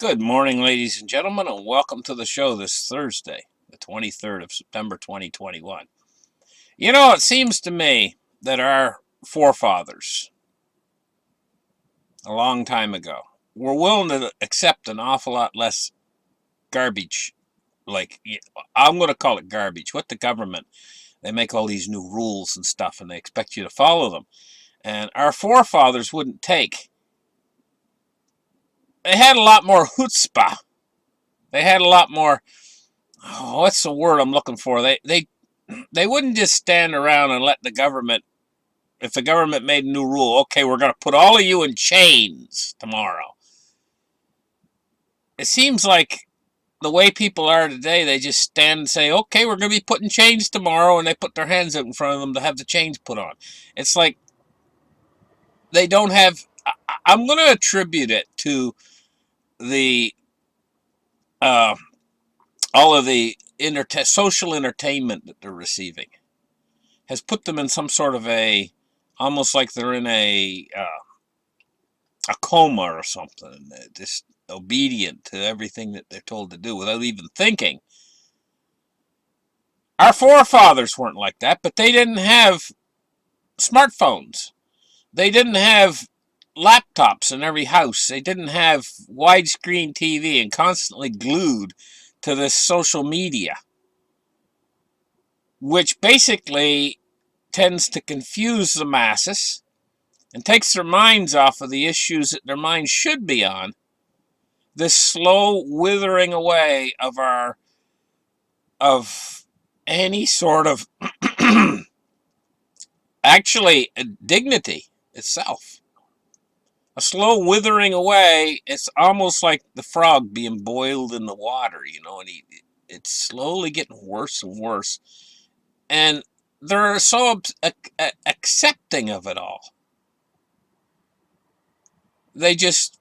Good morning, ladies and gentlemen, and welcome to the show this Thursday, the 23rd of September 2021. You know, it seems to me that our forefathers, a long time ago, were willing to accept an awful lot less garbage. Like, I'm going to call it garbage. What the government, they make all these new rules and stuff, and they expect you to follow them. And our forefathers wouldn't take. They had a lot more chutzpah. They had a lot more, oh, what's the word I'm looking for? They wouldn't just stand around and let the government, if the government made a new rule, okay, we're going to put all of you in chains tomorrow. It seems like the way people are today, they just stand and say, okay, we're going to be putting chains tomorrow, and they put their hands out in front of them to have the chains put on. It's like they don't have, I'm going to attribute it to the, all of the social entertainment that they're receiving has put them in some sort of almost like they're in a coma or something, just obedient to everything that they're told to do without even thinking. Our forefathers weren't like that, but they didn't have smartphones. They didn't have laptops in every house. They didn't have widescreen TV and constantly glued to this social media, which basically tends to confuse the masses and takes their minds off of the issues that their minds should be on. This slow withering away of any sort of actually dignity itself. A slow withering away. It's almost like the frog being boiled in the water, and it's slowly getting worse and worse. And they're so accepting of it all. They just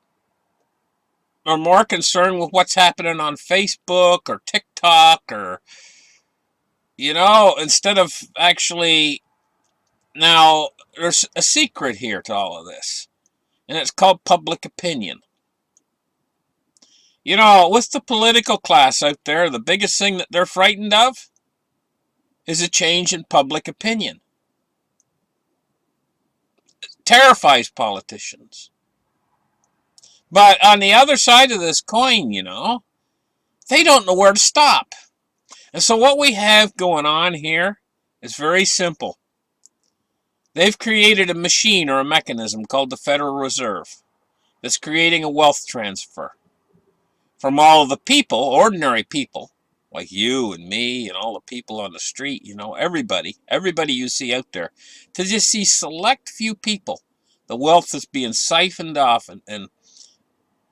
are more concerned with what's happening on Facebook or TikTok or, instead of actually, now, there's a secret here to all of this, and it's called public opinion. With the political class out there, the biggest thing that they're frightened of is a change in public opinion. It terrifies politicians. But on the other side of this coin, they don't know where to stop. And so what we have going on here is very simple. They've created a machine or a mechanism called the Federal Reserve that's creating a wealth transfer from all of the people, ordinary people, like you and me and all the people on the street, everybody you see out there, to just see select few people. The wealth is being siphoned off, and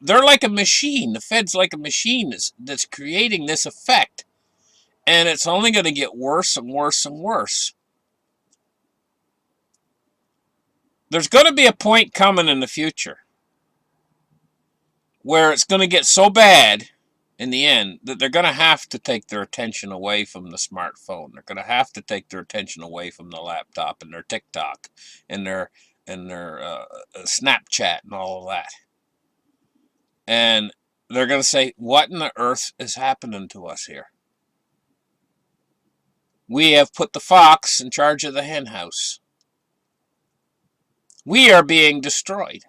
they're like a machine. The Fed's like a machine that's creating this effect. And it's only going to get worse and worse and worse. There's going to be a point coming in the future where it's going to get so bad in the end that they're going to have to take their attention away from the smartphone. They're going to have to take their attention away from the laptop and their TikTok and their Snapchat and all of that. And they're going to say, what in the earth is happening to us here? We have put the fox in charge of the hen house. We are being destroyed.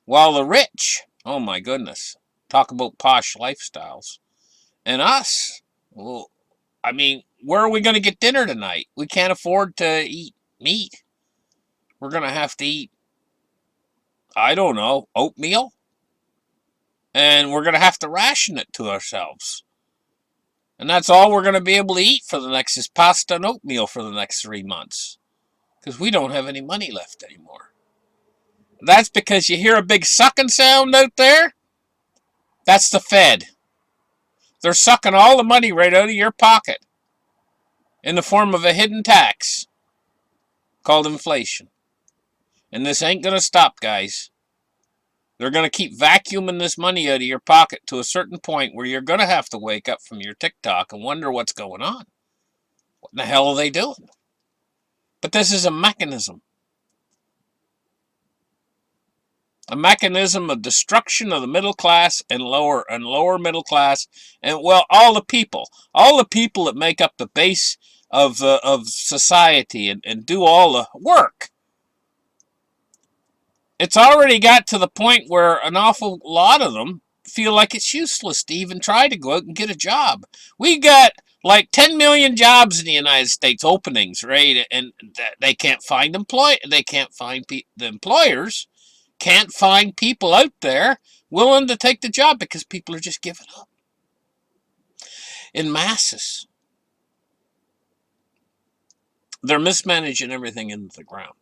While the rich, oh my goodness, talk about posh lifestyles. And us, well, where are we going to get dinner tonight? We can't afford to eat meat. We're going to have to eat, I don't know, oatmeal. And we're going to have to ration it to ourselves. And that's all we're going to be able to eat for the next is pasta and oatmeal for the next 3 months. Because we don't have any money left anymore. That's because you hear a big sucking sound out there? That's the Fed. They're sucking all the money right out of your pocket in the form of a hidden tax called inflation. And this ain't going to stop, guys. They're going to keep vacuuming this money out of your pocket to a certain point where you're going to have to wake up from your TikTok and wonder what's going on. What in the hell are they doing? But this is a mechanism. a mechanism of destruction of the middle class and lower middle class, and well, all the people that make up the base of society and do all the work. It's already got to the point where an awful lot of them feel like it's useless to even try to go out and get a job. We got like 10 million jobs in the United States openings, right? And they can't find the employers can't find people out there willing to take the job because people are just giving up in masses. They're mismanaging everything into the ground.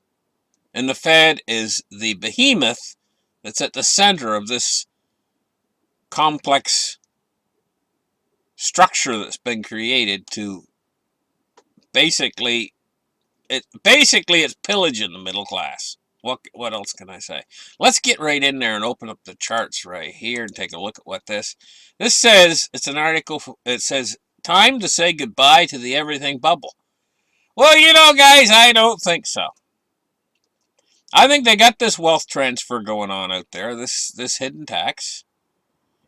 And the Fed is the behemoth that's at the center of this complex structure that's been created to basically it's pillaging the middle class. What else can I say? Let's get right in there and open up the charts right here and take a look at what this says. It's an article. It says time to say goodbye to the everything bubble. Well, guys, I don't think so. I think they got this wealth transfer going on out there, this hidden tax.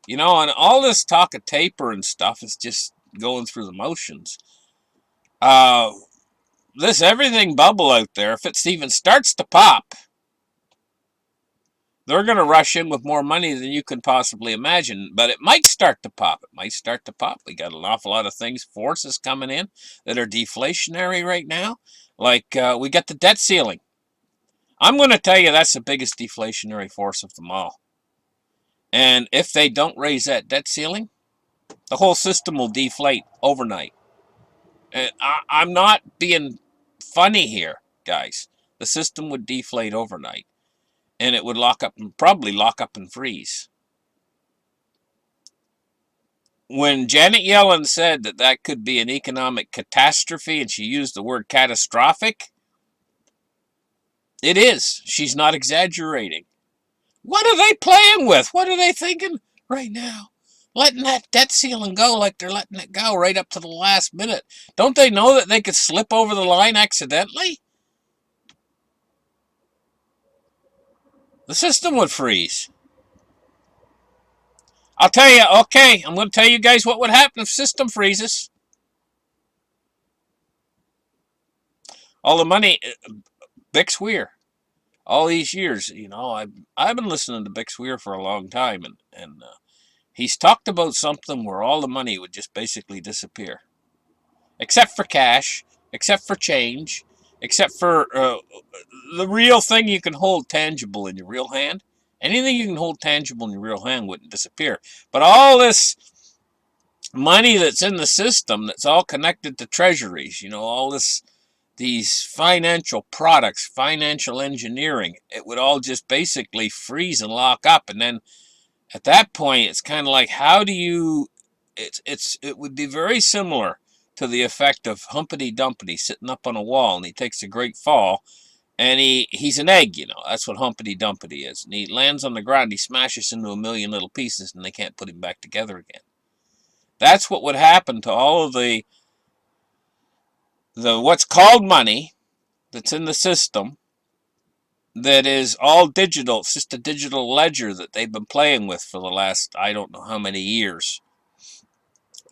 And all this talk of taper and stuff is just going through the motions. This everything bubble out there, if it even starts to pop, they're going to rush in with more money than you can possibly imagine. But it might start to pop. We got an awful lot of forces coming in that are deflationary right now. Like we got the debt ceiling. I'm going to tell you that's the biggest deflationary force of them all. And if they don't raise that debt ceiling, the whole system will deflate overnight. And I'm not being funny here, guys. The system would deflate overnight. And it would probably lock up and freeze. When Janet Yellen said that could be an economic catastrophe, and she used the word catastrophic, it is. She's not exaggerating. What are they playing with? What are they thinking right now? Letting that debt ceiling go like they're letting it go right up to the last minute. Don't they know that they could slip over the line accidentally? The system would freeze. I'll tell you, okay, I'm going to tell you guys what would happen if system freezes. All the money, Bix Weir, all these years, I've been listening to Bix Weir for a long time, and he's talked about something where all the money would just basically disappear. Except for cash, except for change, except for the real thing you can hold tangible in your real hand. Anything you can hold tangible in your real hand wouldn't disappear. But all this money that's in the system that's all connected to treasuries, all these financial products, financial engineering, it would all just basically freeze and lock up. And then at that point, it's kind of like, how do you... It would be very similar to the effect of Humpty Dumpty sitting up on a wall, and he takes a great fall, and he's an egg, That's what Humpty Dumpty is. And he lands on the ground, he smashes into a million little pieces, and they can't put him back together again. That's what would happen to all of the what's called money that's in the system that is all digital. It's just a digital ledger that they've been playing with for the last, I don't know how many years.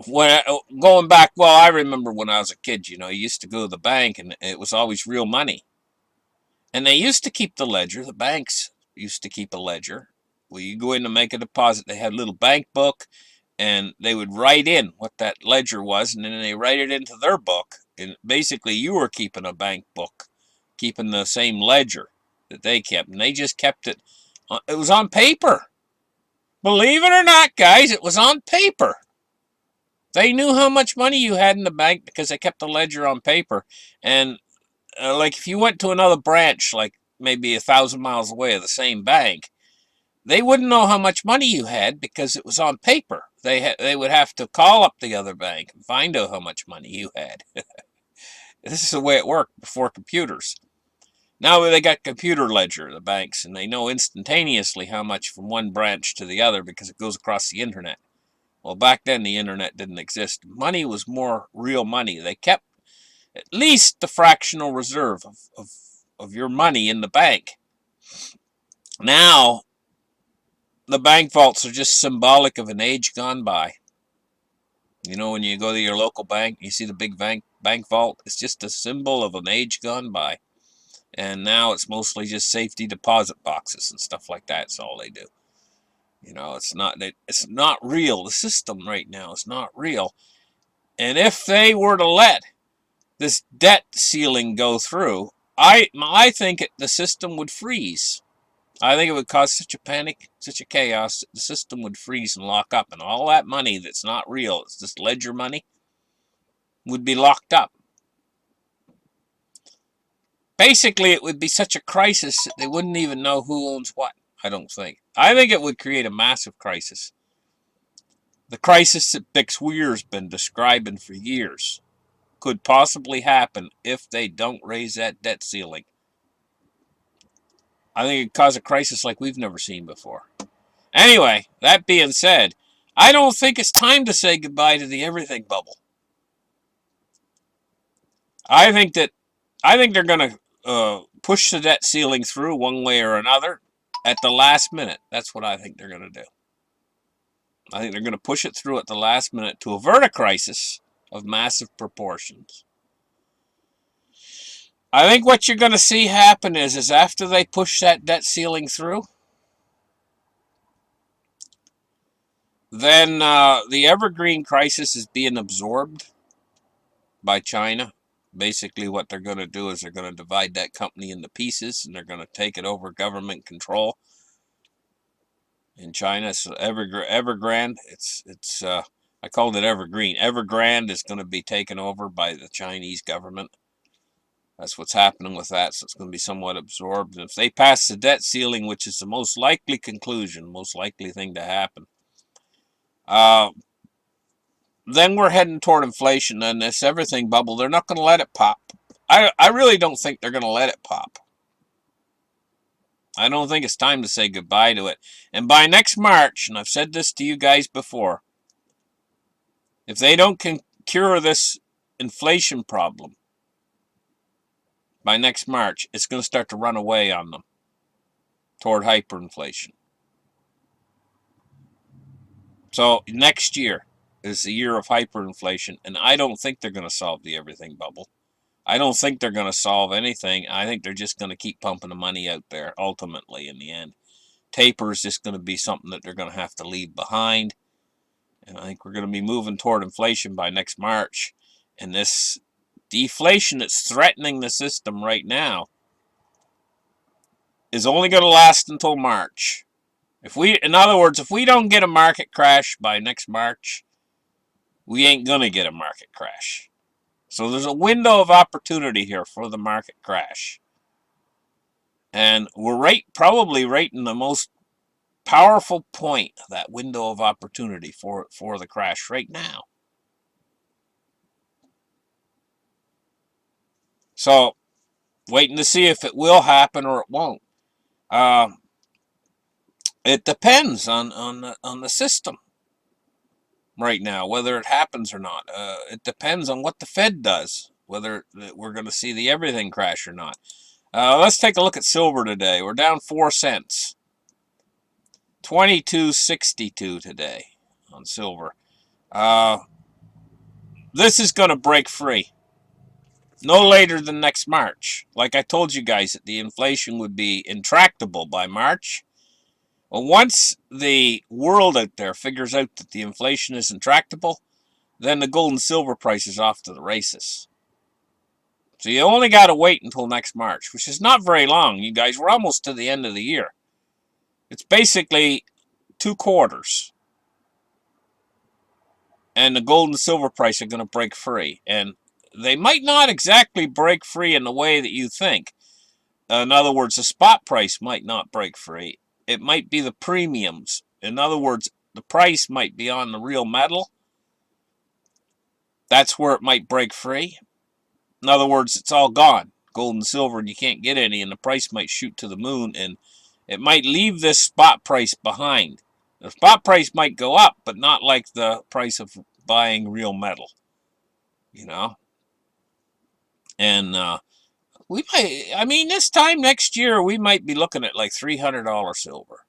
Going back, well, I remember when I was a kid, you used to go to the bank and it was always real money. And they used to keep the ledger. The banks used to keep a ledger. Well, you go in to make a deposit, they had a little bank book, and they would write in what that ledger was, and then they write it into their book. And basically, you were keeping a bank book, keeping the same ledger that they kept. And they just kept it. It was on paper. Believe it or not, guys, it was on paper. They knew how much money you had in the bank because they kept the ledger on paper. And like if you went to another branch, like maybe 1,000 miles away of the same bank, they wouldn't know how much money you had because it was on paper. They would have to call up the other bank and find out how much money you had. This is the way it worked before computers. Now they got computer ledger, the banks, and they know instantaneously how much from one branch to the other because it goes across the internet. Well, back then the internet didn't exist. Money was more real money. They kept at least the fractional reserve of your money in the bank. Now, the bank vaults are just symbolic of an age gone by. You know, when you go to your local bank, you see the big bank vault. It's just a symbol of an age gone by. And now it's mostly just safety deposit boxes and stuff like that. That's all they do. You know, it's not real. The system right now is not real. And if they were to let this debt ceiling go through, I think the system would freeze. I think it would cause such a panic, such a chaos, the system would freeze and lock up, and all that money that's not real, it's just ledger money, would be locked up. Basically, it would be such a crisis that they wouldn't even know who owns what, I don't think. I think it would create a massive crisis. The crisis that Bix Weir's been describing for years could possibly happen if they don't raise that debt ceiling. I think it'd cause a crisis like we've never seen before. Anyway, that being said, I don't think it's time to say goodbye to the everything bubble. I think they're going to push the debt ceiling through one way or another at the last minute. That's what I think they're going to do. I think they're going to push it through at the last minute to avert a crisis of massive proportions. I think what you're going to see happen is after they push that debt ceiling through, then the evergreen crisis is being absorbed by China. Basically, what they're going to do is they're going to divide that company into pieces, and they're going to take it over government control. In China, so Evergrande, I called it Evergreen. Evergrande is going to be taken over by the Chinese government. That's what's happening with that, so it's going to be somewhat absorbed. And if they pass the debt ceiling, which is the most likely conclusion, most likely thing to happen, then we're heading toward inflation, and this everything bubble, they're not going to let it pop. I really don't think they're going to let it pop. I don't think it's time to say goodbye to it. And by next March, and I've said this to you guys before, if they don't cure this inflation problem by next March, it's going to start to run away on them toward hyperinflation. So next year is the year of hyperinflation, and I don't think they're going to solve the everything bubble. I don't think they're going to solve anything. I think they're just going to keep pumping the money out there, ultimately, in the end. Taper is just going to be something that they're going to have to leave behind. And I think we're going to be moving toward inflation by next March. And this deflation that's threatening the system right now is only going to last until March. In other words, if we don't get a market crash by next March, we ain't going to get a market crash. So there's a window of opportunity here for the market crash. And we're probably right in the most powerful point of that window of opportunity for the crash right now. So, waiting to see if it will happen or it won't. It depends on the system right now, whether it happens or not. It depends on what the Fed does, whether we're going to see the everything crash or not. Let's take a look at silver today. We're down 4 cents. 22.62 today on silver. This is going to break free no later than next March. Like I told you guys, that the inflation would be intractable by March. Well, once the world out there figures out that the inflation is intractable, then the gold and silver price is off to the races. So you only got to wait until next March, which is not very long, you guys. We're almost to the end of the year. It's basically 2 quarters. And the gold and silver price are going to break free. And they might not exactly break free in the way that you think. In other words, the spot price might not break free. It might be the premiums. In other words, the price might be on the real metal. That's where it might break free. In other words, it's all gone. Gold and silver, and you can't get any, and the price might shoot to the moon, and it might leave this spot price behind. The spot price might go up, but not like the price of buying real metal. You know? And we might, I mean, this time next year, we might be looking at like $300 silver.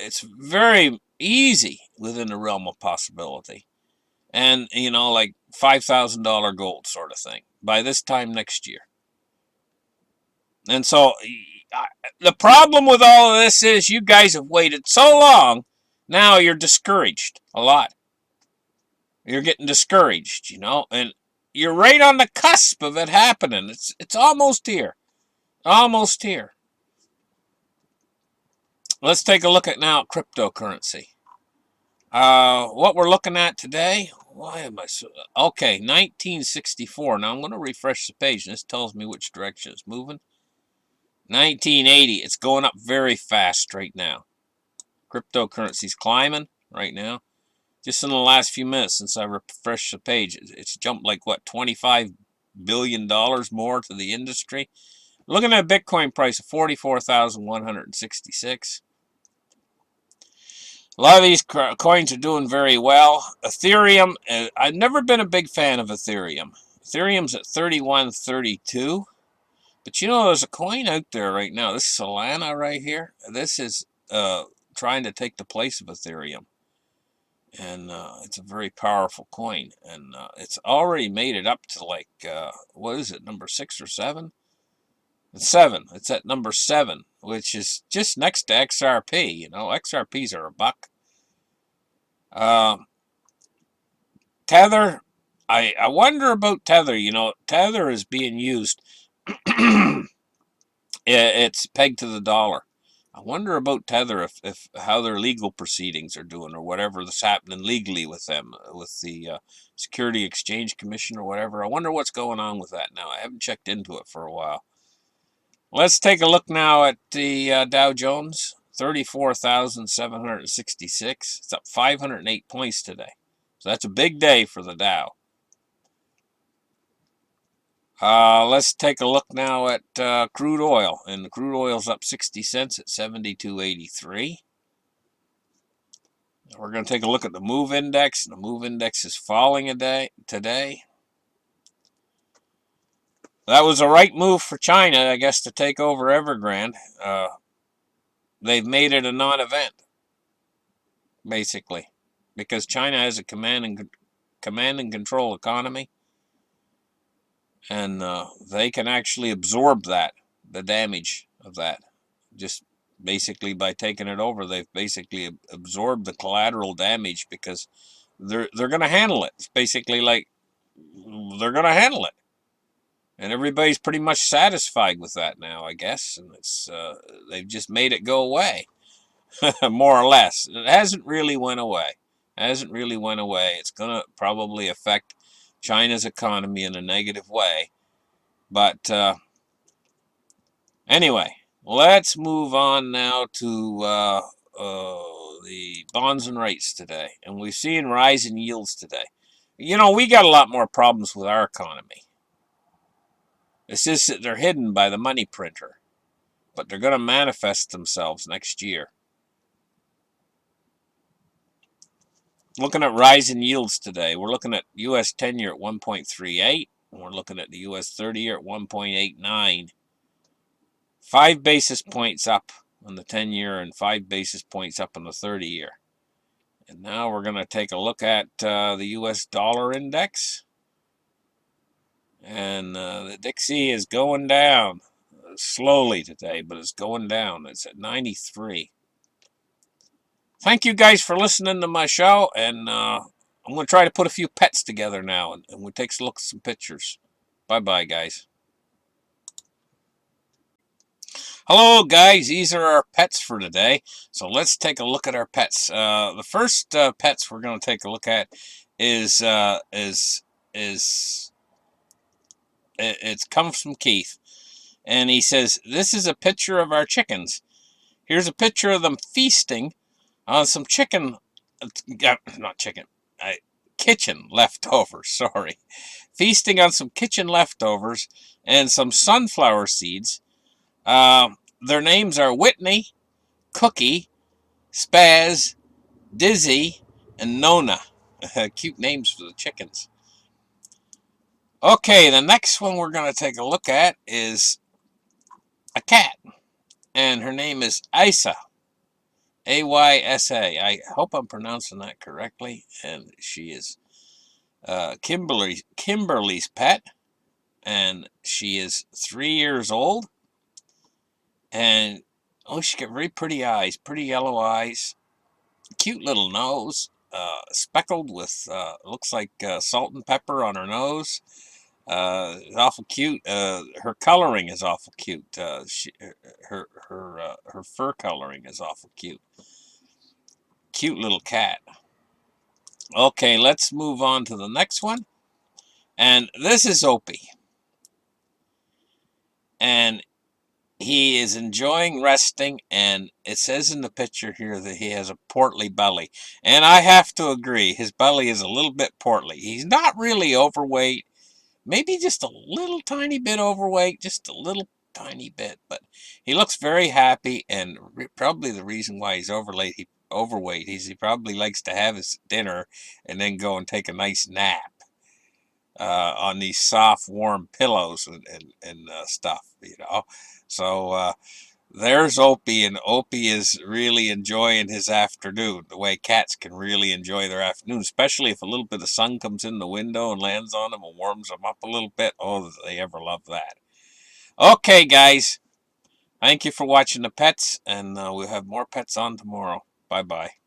it's very easy within the realm of possibility. And, like $5,000 gold sort of thing by this time next year. And so the problem with all of this is you guys have waited so long. Now you're discouraged a lot. You're getting discouraged, and you're right on the cusp of it happening. It's almost here. Almost here. Let's take a look at now cryptocurrency. What we're looking at today, why am I so... Okay, 1964. Now I'm going to refresh the page, and this tells me which direction it's moving. 1980. It's going up very fast right now. Cryptocurrency's climbing right now. Just in the last few minutes since I refreshed the page, it's jumped like, what, $25 billion more to the industry? Looking at a Bitcoin price of 44,166. A lot of these coins are doing very well. Ethereum, I've never been a big fan of Ethereum. Ethereum's at 31.32. But there's a coin out there right now. This Solana right here. This is trying to take the place of Ethereum. And it's a very powerful coin. And it's already made it up to like, what is it, number 6 or 7? It's 7. It's at number 7, which is just next to XRP. XRPs are $1. Tether, I wonder about Tether. Tether is being used. It's pegged to the dollar. I wonder about Tether, if how their legal proceedings are doing, or whatever that's happening legally with them, with the Security Exchange Commission or whatever. I wonder what's going on with that now. I haven't checked into it for a while. Let's take a look now at the Dow Jones, 34,766. It's up 508 points today. So that's a big day for the Dow. Let's take a look now at crude oil. And the crude oil's up 60 cents at 72.83. We're going to take a look at the MOVE index. The MOVE index is falling today. That was a right move for China, I guess, to take over Evergrande. They've made it a non-event, basically, because China has a command and control economy. And they can actually absorb the damage of that. Just basically by taking it over, they've basically absorbed the collateral damage, because they're going to handle it. It's basically like they're going to handle it. And everybody's pretty much satisfied with that now, I guess. And they've just made it go away, more or less. It hasn't really went away. It's going to probably affect China's economy in a negative way. But anyway, let's move on now to the bonds and rates today. And we've seen rising yields today. We got a lot more problems with our economy. It's just that they're hidden by the money printer. But they're going to manifest themselves next year. Looking at rising yields today, we're looking at U.S. 10-year at 1.38. And we're looking at the U.S. 30-year at 1.89. 5 basis points up on the 10-year and 5 basis points up on the 30-year. And now we're going to take a look at the U.S. dollar index. And the Dixie is going down slowly today, but it's going down. It's at 93. Thank you guys for listening to my show, and I'm going to try to put a few pets together now, and we'll take a look at some pictures. Bye-bye, guys. Hello, guys. These are our pets for today. So let's take a look at our pets. The first pets we're going to take a look at it comes from Keith, and he says, this is a picture of our chickens. Here's a picture of them feasting on some kitchen leftovers, sorry. Feasting on some kitchen leftovers and some sunflower seeds. Their names are Whitney, Cookie, Spaz, Dizzy, and Nona. Cute names for the chickens. Okay, the next one we're going to take a look at is a cat, and her name is Isa. Aysa. I hope I'm pronouncing that correctly. And she is Kimberly's pet, and she is 3 years old. And oh, she's got very pretty eyes, pretty yellow eyes, cute little nose, speckled with looks like salt and pepper on her nose. Awful cute. Her coloring is awful cute. Her fur coloring is awful cute. Cute little cat. Okay, let's move on to the next one. And this is Opie. And he is enjoying resting, and it says in the picture here that he has a portly belly. And I have to agree, his belly is a little bit portly. He's not really overweight, maybe just a little tiny bit overweight, just a little tiny bit, but he looks very happy, and probably the reason why he's overweight is he probably likes to have his dinner and then go and take a nice nap on these soft, warm pillows and stuff, you know. So there's Opie, and Opie is really enjoying his afternoon, the way cats can really enjoy their afternoon, especially if a little bit of sun comes in the window and lands on them and warms them up a little bit. Oh, they ever love that. Okay, guys, thank you for watching the pets, and we'll have more pets on tomorrow. Bye-bye.